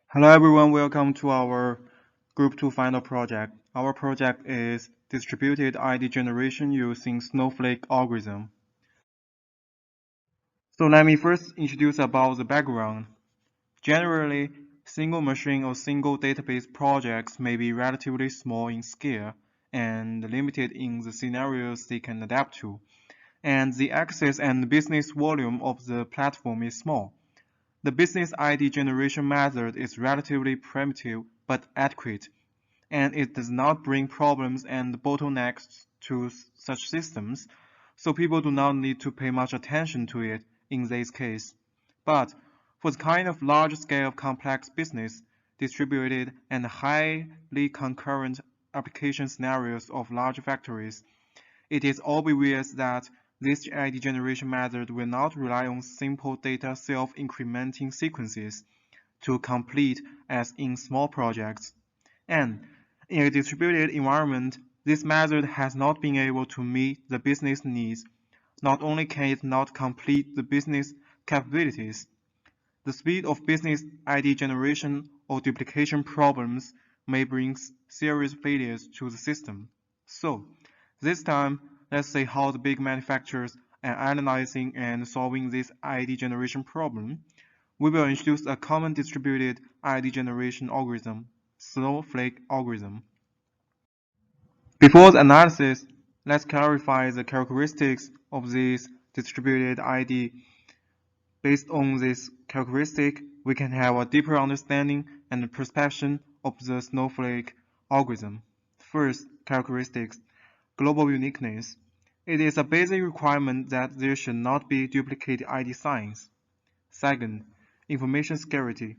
Hello everyone, welcome to our Group 2 final project. Our project is distributed ID generation using Snowflake algorithm. So let me first introduce about the background. Generally, single machine or single database projects may be relatively small in scale and limited in the scenarios they can adapt to, and the access and business volume of the platform is small. The business ID generation method is relatively primitive but adequate, and it does not bring problems and bottlenecks to such systems, so people do not need to pay much attention to it in this case. But for the kind of large-scale complex business, distributed and highly concurrent application scenarios of large factories, it is obvious that this ID generation method will not rely on simple data self-incrementing sequences to complete as in small projects. And in a distributed environment, this method has not been able to meet the business needs. Not only can it not complete the business capabilities, the speed of business ID generation or duplication problems may bring serious failures to the system. So, this time, let's see how the big manufacturers are analyzing and solving this ID generation problem. We will introduce a common distributed ID generation algorithm, Snowflake algorithm. Before the analysis, let's clarify the characteristics of this distributed ID. Based on this characteristic, we can have a deeper understanding and perception of the Snowflake algorithm. First, characteristics. Global uniqueness. It is a basic requirement that there should not be duplicate ID signs. Second, information scarcity.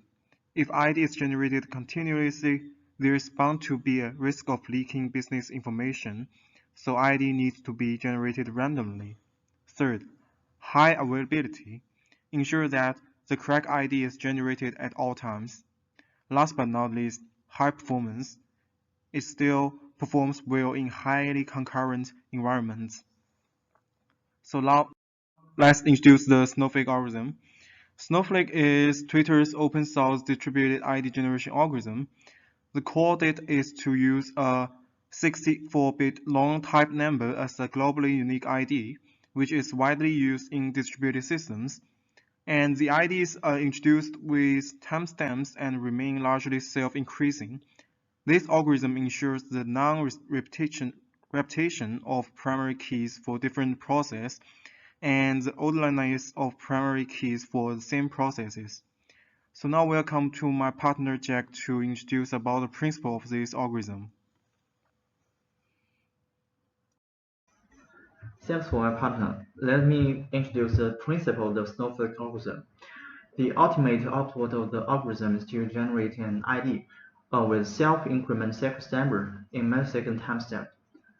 If ID is generated continuously, there is bound to be a risk of leaking business information, so ID needs to be generated randomly. Third, high availability. Ensure that the correct ID is generated at all times. Last but not least, high performance. It still performs well in highly concurrent environments. So now let's introduce the Snowflake algorithm. Snowflake is Twitter's open source distributed ID generation algorithm. The core data is to use a 64-bit long type number as a globally unique ID, which is widely used in distributed systems. And the IDs are introduced with timestamps and remain largely self-increasing. This algorithm ensures the non-repetition of primary keys for different processes and the orderliness of primary keys for the same processes. So now welcome to my partner Jack to introduce about the principle of this algorithm. Thanks for my partner. Let me introduce the principle of the Snowflake algorithm. The ultimate output of the algorithm is to generate an ID with self-increment sequence number in millisecond timestamp.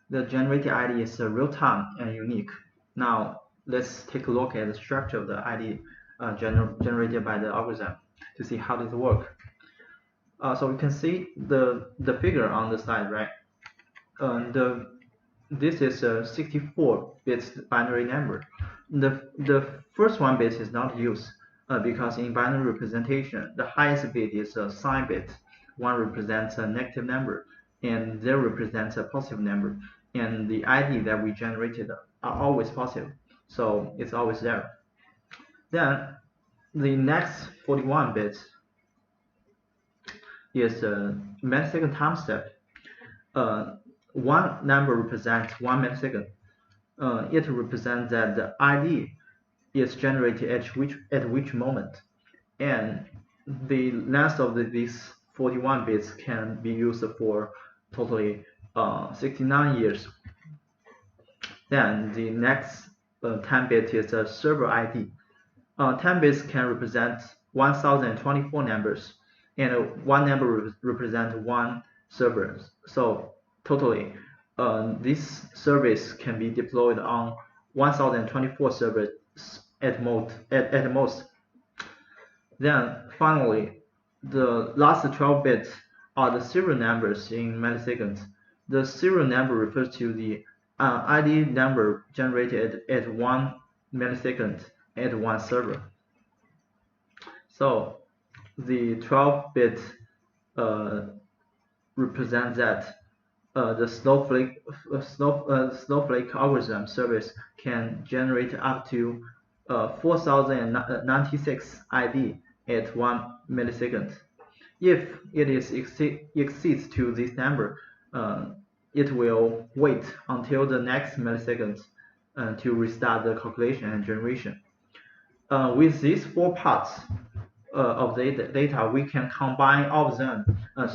The generated ID is real-time and unique. Now, let's take a look at the structure of the ID generated by the algorithm to see how does it work. So we can see the figure on the slide, right? This is a 64-bit binary number. The first one bit is not used because in binary representation, the highest bit is a sign bit. 1 represents a negative number, and 0 represents a positive number. And the ID that we generated are always positive, so it's always there. Then the next 41 bits is a millisecond time step. One number represents 1 millisecond. It represents that the ID is generated at which moment, and the length of these 41 bits can be used for totally 69 years. Then the next 10 bit is a server ID. 10 bits can represent 1024 numbers, and one number represents one server. So totally, this service can be deployed on 1024 servers at most. Then finally, the last 12 bits are the serial numbers in milliseconds. The serial number refers to the ID number generated at 1 millisecond at one server. So the 12-bit represents that the Snowflake algorithm service can generate up to 4096 ID at 1 millisecond. If it exceeds to this number, it will wait until the next millisecond to restart the calculation and generation. With these four parts of the data, we can combine all of them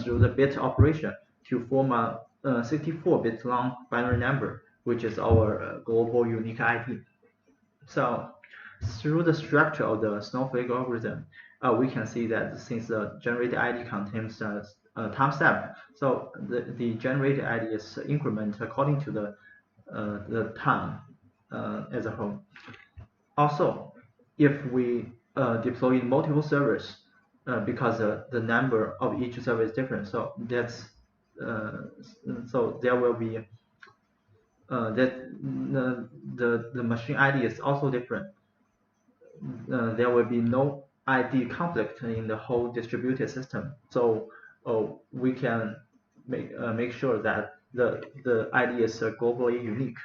through the bit operation to form a 64-bit long binary number, which is our global unique ID. So through the structure of the Snowflake algorithm, we can see that since the generated ID contains a time step, so the generated ID is increment according to the time as a whole. Also, if we deploy in multiple servers, because the number of each server is different, so that's so there will be that the machine ID is also different. There will be no ID conflict in the whole distributed system. So we can make sure that the ID is globally unique.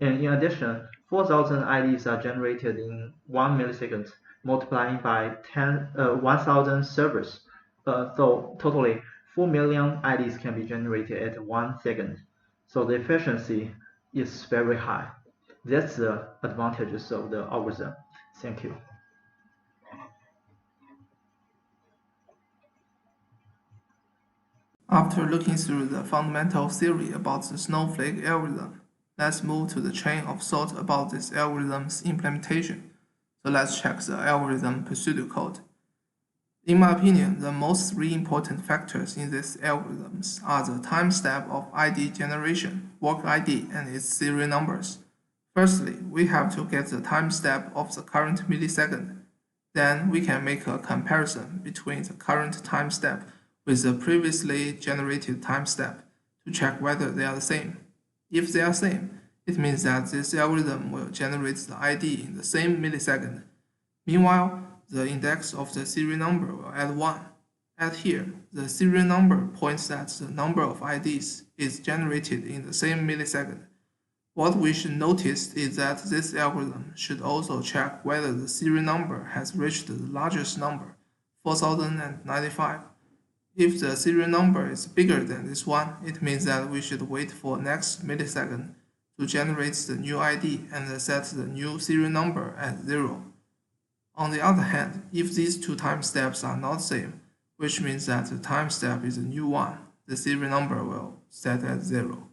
And in addition, 4,000 IDs are generated in 1 millisecond, multiplying by 1,000 servers. So totally 4 million IDs can be generated at 1 second. So the efficiency is very high. That's the advantages of the algorithm. Thank you. After looking through the fundamental theory about the Snowflake algorithm, let's move to the chain of thought about this algorithm's implementation. So let's check the algorithm pseudocode. In my opinion, the most three important factors in these algorithms are the time step of ID generation, work ID, and its serial numbers. Firstly, we have to get the time step of the current millisecond. Then we can make a comparison between the current time step with the previously generated time step to check whether they are the same. If they are same, it means that this algorithm will generate the ID in the same millisecond. Meanwhile, the index of the serial number will add 1. At here, the serial number points that the number of IDs is generated in the same millisecond. What we should notice is that this algorithm should also check whether the serial number has reached the largest number, 4095. If the serial number is bigger than this one, it means that we should wait for next millisecond to generate the new ID and set the new serial number at 0. On the other hand, if these two time steps are not same, which means that the time step is a new one, the serial number will set at 0.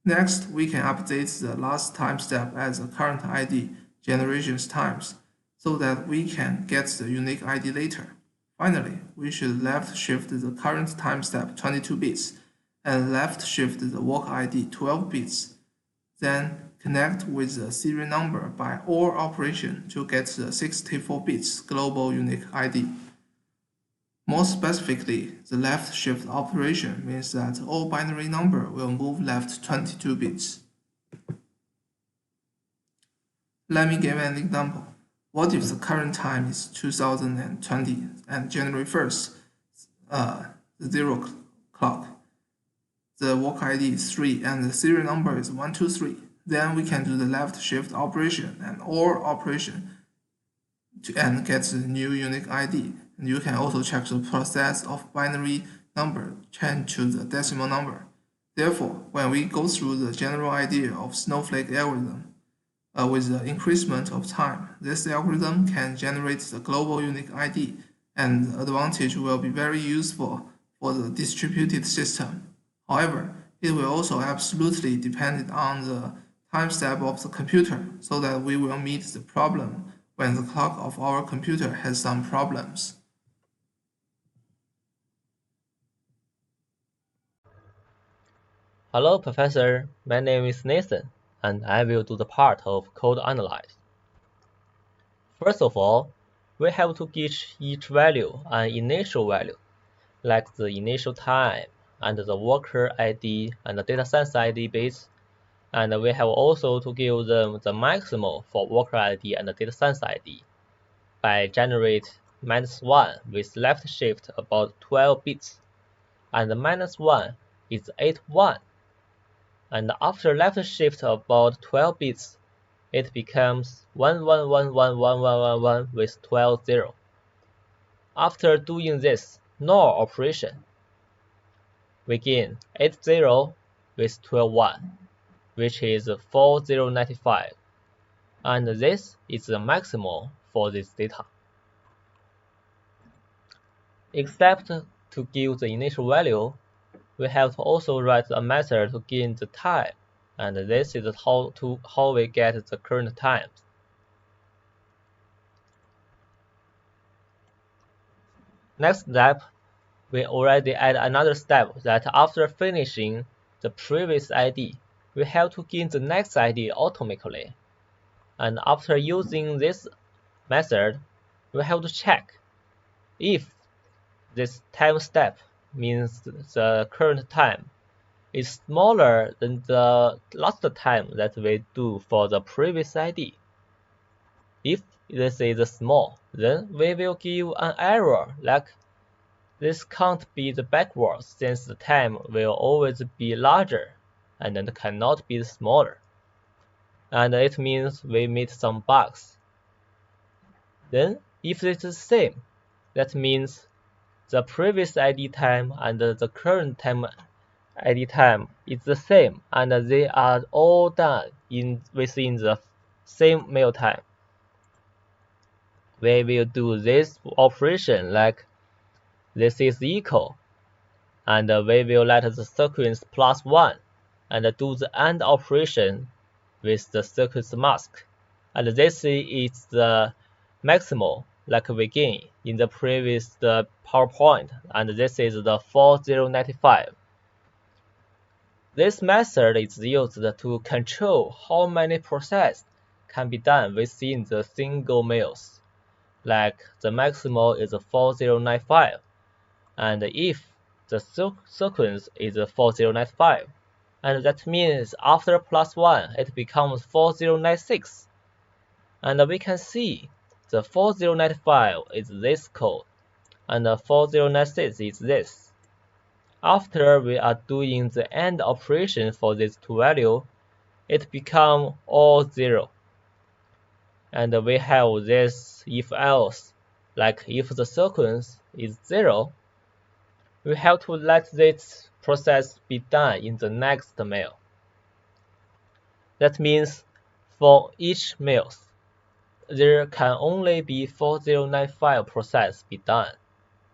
Next, we can update the last time step as the current ID generations times, so that we can get the unique ID later. Finally, we should left shift the current time step 22 bits and left shift the work ID 12 bits. Then connect with the serial number by OR operation to get the 64 bits global unique ID. More specifically, the left shift operation means that all binary number will move left 22 bits. Let me give an example. What if the current time is 2020 and January 1st, 0 o'clock? The work ID is 3 and the serial number is 123. Then we can do the left shift operation and OR operation and get the new unique ID. And you can also check the process of binary number change to the decimal number. Therefore, when we go through the general idea of Snowflake algorithm, with the increasement of time, this algorithm can generate the global unique ID, and the advantage will be very useful for the distributed system. However, it will also absolutely depend on the time step of the computer, so that we will meet the problem when the clock of our computer has some problems. Hello, Professor. My name is Nathan, and I will do the part of code analyze. First of all, we have to give each value an initial value, like the initial time and the worker ID and the data science ID bits, and we have also to give them the maximum for worker ID and the data science ID by generate -1 with left shift about 12 bits, and -1 is 81, and after left shift about 12 bits, it becomes 11111111 with 12 0. After doing this NOR operation, we gain 80 with 12 1, which is 4095, and this is the maximum for this data. Except to give the initial value, we have to also write a method to gain the time, and this is how we get the current times. Next step, we already add another step that after finishing the previous ID, we have to gain the next ID automatically. And after using this method, we have to check if this time step means the current time is smaller than the last time that we do for the previous ID. If this is small, then we will give an error like this can't be the backwards since the time will always be larger and it cannot be smaller. And it means we meet some bugs. Then, if it is the same, that means the previous ID time and the current time ID time is the same and they are all done within the same mail time. We will do this operation like this is equal, and we will let the sequence +1 and do the AND operation with the sequence mask, and this is the maximal like we gain in the previous PowerPoint, and this is the 4095. This method is used to control how many processes can be done within the single mails, like the maximal is 4095, and if the sequence is 4095, and that means after +1 it becomes 4096, and we can see the 4095 is this code, and the 4096 is this. After we are doing the AND operation for these two values, it becomes all 0. And we have this if-else, like if the sequence is 0, we have to let this process be done in the next mail. That means for each mail, there can only be 4095 process be done,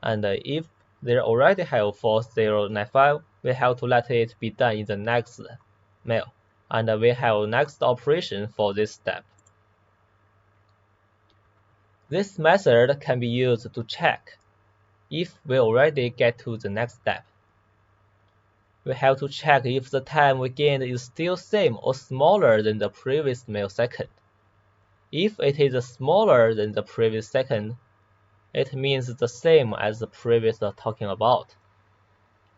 and if there already have 4095, we have to let it be done in the next mail, and we have next operation for this step. This method can be used to check if we already get to the next step. We have to check if the time we gained is still same or smaller than the previous millisecond. If it is smaller than the previous second, it means the same as the previous talking about.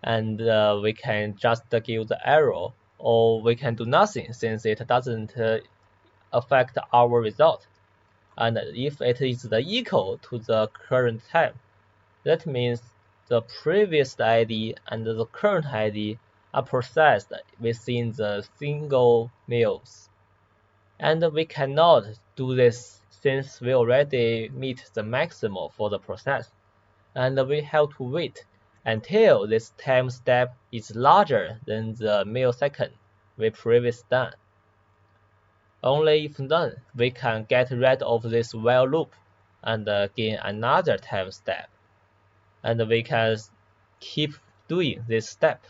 And we can just give the error, or we can do nothing since it doesn't affect our result. And if it is equal to the current time, that means the previous ID and the current ID are processed within the single mails. And we cannot do this since we already meet the maximum for the process, and we have to wait until this time step is larger than the millisecond we previously done. Only if done, we can get rid of this while loop and gain another time step, and we can keep doing this step.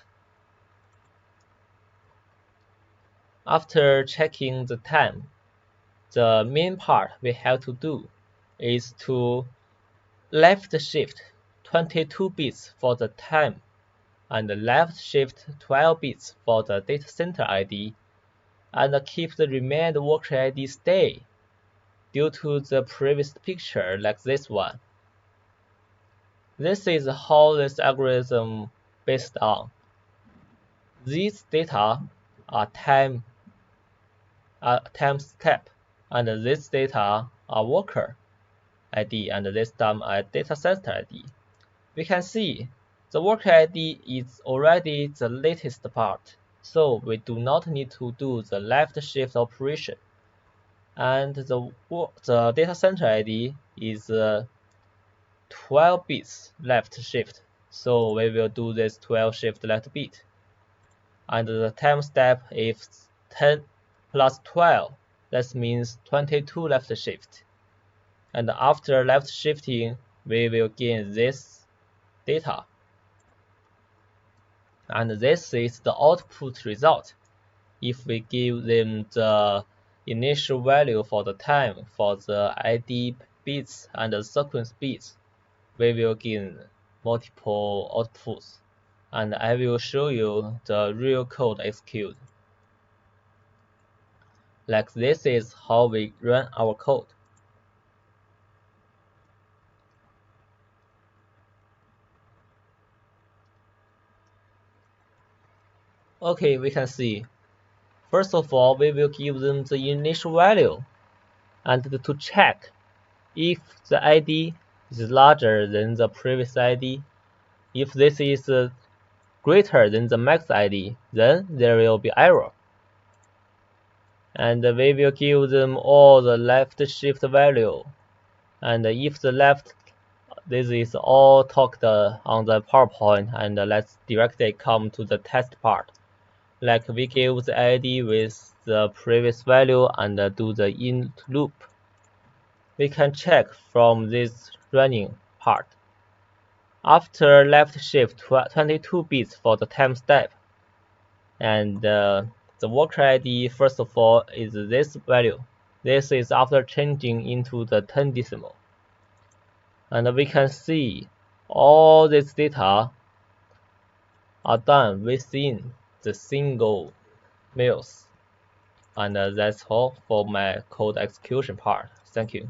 After checking the time, the main part we have to do is to left shift 22 bits for the time and left shift 12 bits for the data center ID, and keep the remaining worker ID stay due to the previous picture like this one. This is how this algorithm based on. These data are time step, and this data are worker, ID and this time a data center ID. We can see the worker ID is already the latest part, so we do not need to do the left shift operation. And the data center ID is 12 bits left shift, so we will do this 12 shift left bit. And the time step is 10 plus 12, that means 22 left shift. And after left shifting, we will gain this data. And this is the output result. If we give them the initial value for the time for the ID bits and the sequence bits, we will gain multiple outputs. And I will show you the real code execute. Like this is how we run our code. Okay, we can see. First of all, we will give them the initial value, and to check if the ID is larger than the previous ID. If this is greater than the max ID, then there will be error. And we will give them all the left shift value. And if the left, this is all talked on the PowerPoint, and let's directly come to the test part. Like we give the ID with the previous value and do the in loop. We can check from this running part. After left shift 22 bits for the time step, and the worker ID first of all is this value. This is after changing into the 10 decimal. And we can see all this data are done within the single mills. And that's all for my code execution part. Thank you.